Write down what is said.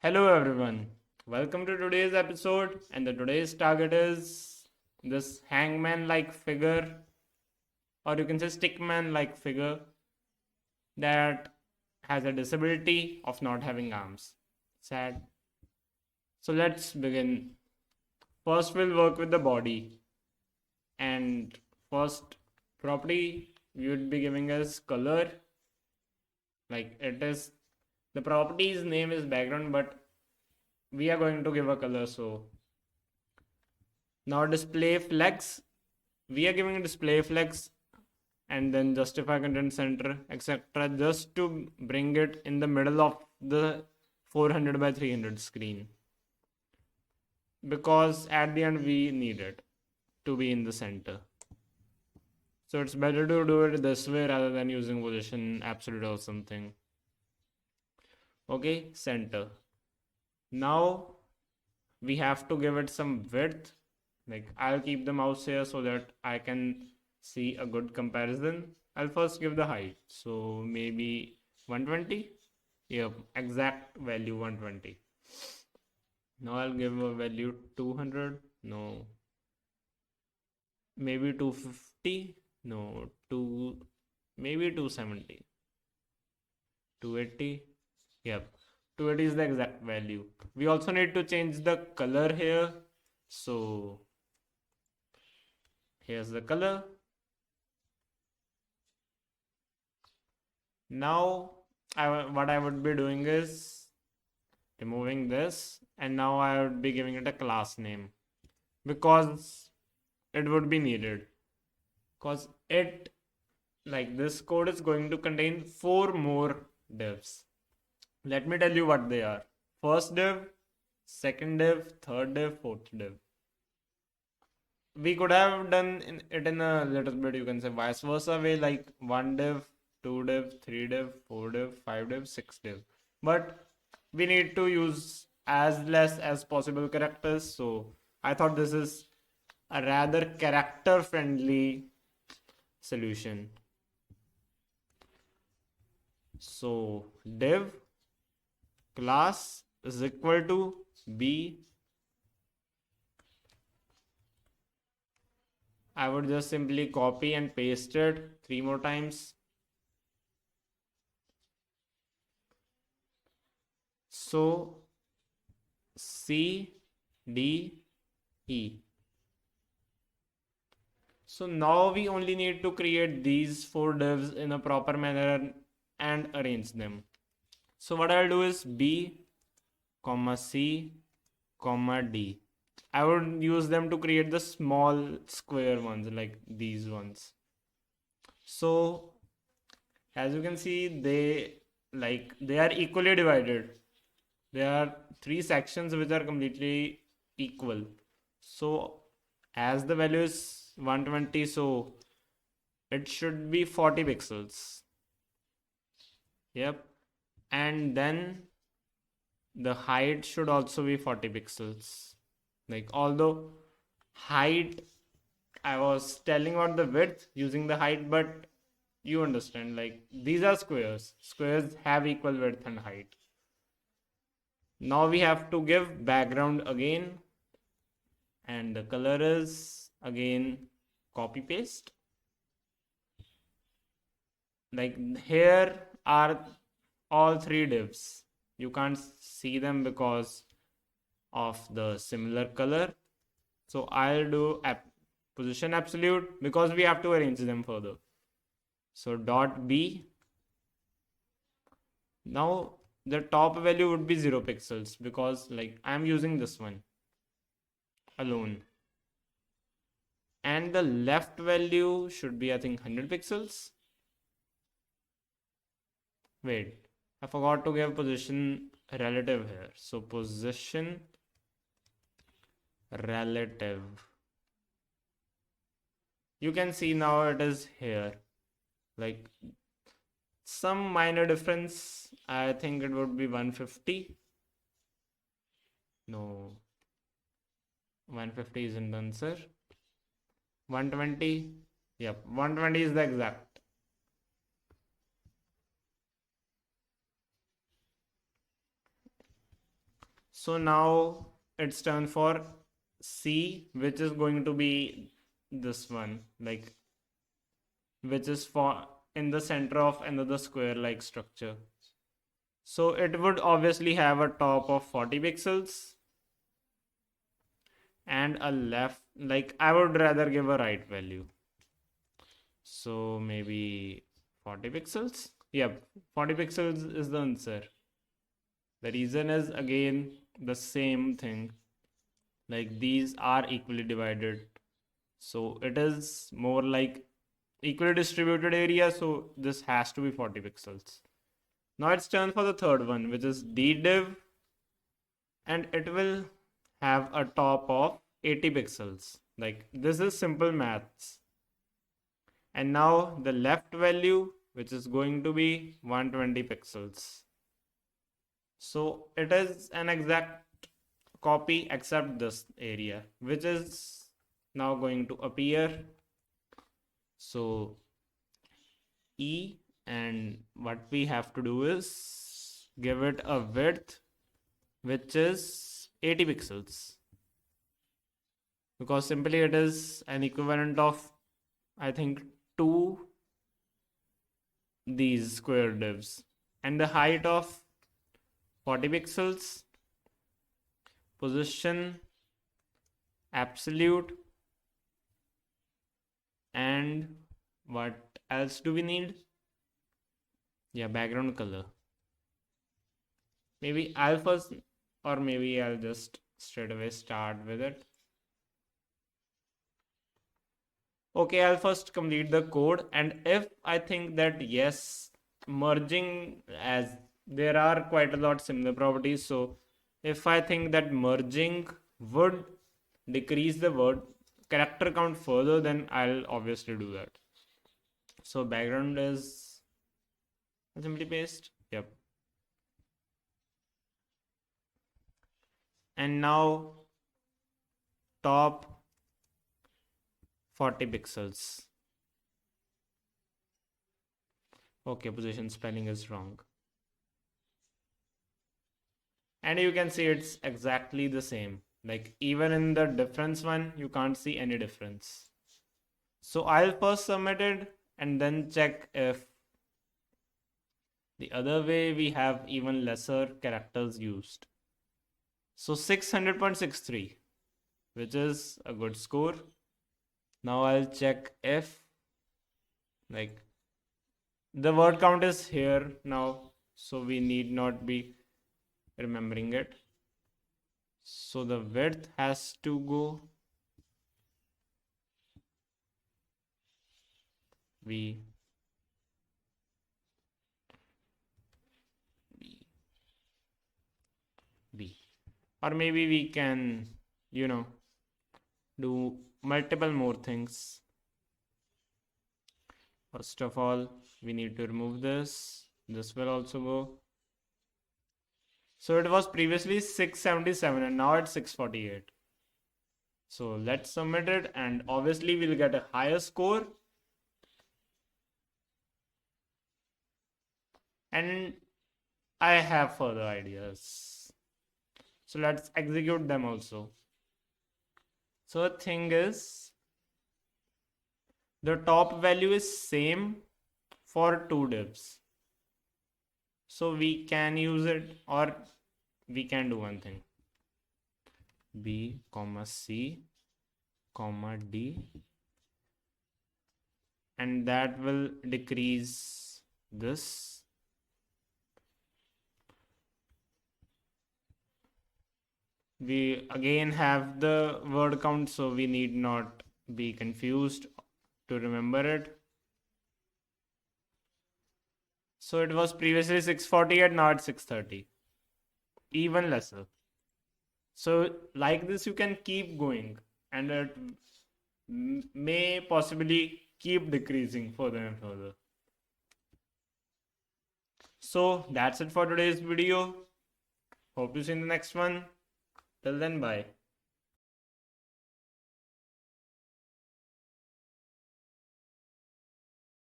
Hello everyone. Welcome to today's episode, and the today's target is this hangman like figure, or you can say stickman like figure that has a disability of not having arms. Sad. So let's begin. First we'll work with the body, and first property we would be giving us color. Like it is the property's name is background, but we are going to give a color. So now display flex, we are giving display flex and then justify content center, etc., just to bring it in the middle of the 400 by 300 screen, because at the end we need it to be in the center. So it's better to do it this way rather than using position absolute or something. Okay, center. Now we have to give it some width. Like I'll keep the mouse here so that I can see a good comparison. I'll first give the height. So maybe 120. Yep, exact value 120. Now I'll give a value 200. No. Maybe 250. No. Maybe 270. 280. Yep. 280 is the exact value. We also need to change the color here. So here's the color. Now what I would be doing is removing this, and now I would be giving it a class name because it would be needed, because it, like, this code is going to contain 4 more divs. Let me tell you what they are. First div, second div, third div, fourth div. We could have done it in a little bit, you can say vice versa way, like 1 div, 2 div, 3 div, 4 div, 5 div, 6 div. But we need to use as less as possible characters. So I thought this is a rather character friendly solution. So div class is equal to b. I would just simply copy and paste it 3 more times. So C, D, E. So now we only need to create these 4 divs in a proper manner and arrange them. So what I'll do is B, comma C, comma D. I would use them to create the small square ones like these ones. So as you can see, they are equally divided. There are 3 sections which are completely equal. So as the value is 120, so it should be 40 pixels. Yep. And then the height should also be 40 pixels. Like, although height, I was telling about the width using the height, but you understand, like, these are squares. Squares have equal width and height. Now we have to give background again, and the color is again copy paste. Like, here are all 3 divs. You can't see them because of the similar color. So I'll do position absolute because we have to arrange them further. So dot B. Now the top value would be 0 pixels because, like, I'm using this one alone. And the left value should be, I think, 100 pixels. Wait, I forgot to give position relative here. So position relative. You can see now it is here. Like, some minor difference. I think it would be 150. No, 150 isn't the answer. 120. Yep, 120 is the exact. So now it's turn for C, which is going to be this one, like, which is for in the center of another square like structure. So it would obviously have a top of 40 pixels and a left, like I would rather give a right value. So maybe 40 pixels. Yep, 40 pixels is the answer. The reason is again the same thing. Like these are equally divided. So it is more like equally distributed area. So this has to be 40 pixels. Now it's turn for the third one, which is ddiv, and it will have a top of 80 pixels. Like this is simple maths. And now the left value, which is going to be 120 pixels. So it is an exact copy except this area, which is now going to appear. So E, and what we have to do is give it a width which is 80 pixels, because simply it is an equivalent of, I think, two these square divs, and the height of 40 pixels, position, absolute, and what else do we need? Yeah, background color. Maybe I'll first, or maybe I'll just straight away start with it. Okay, I'll first complete the code, and if I think that yes, merging, as there are quite a lot similar properties, so if I think that merging would decrease the word character count further, then I'll obviously do that. So background is simply paste. Yep. And now top 40 pixels. Okay, position spelling is wrong. And you can see it's exactly the same. Like even in the difference one, you can't see any difference. So I'll first submit it and then check if the other way we have even lesser characters used. So 600.63, which is a good score. Now I'll check if, like, the word count is here now, so we need not be remembering it. So the width has to go V, V, or maybe we can, do multiple more things. First of all, we need to remove this. This will also go. So it was previously 677 and now it's 648. So let's submit it, and obviously we'll get a higher score. And I have further ideas. So let's execute them also. So the thing is, the top value is same for two divs. So we can use it, or we can do one thing. B, C, D, and that will decrease this. We again have the word count, so we need not be confused to remember it. So it was previously 648, now it's 630. Even lesser. So like this you can keep going, and it may possibly keep decreasing further and further. So that's it for today's video. Hope to see you in the next one. Till then, bye.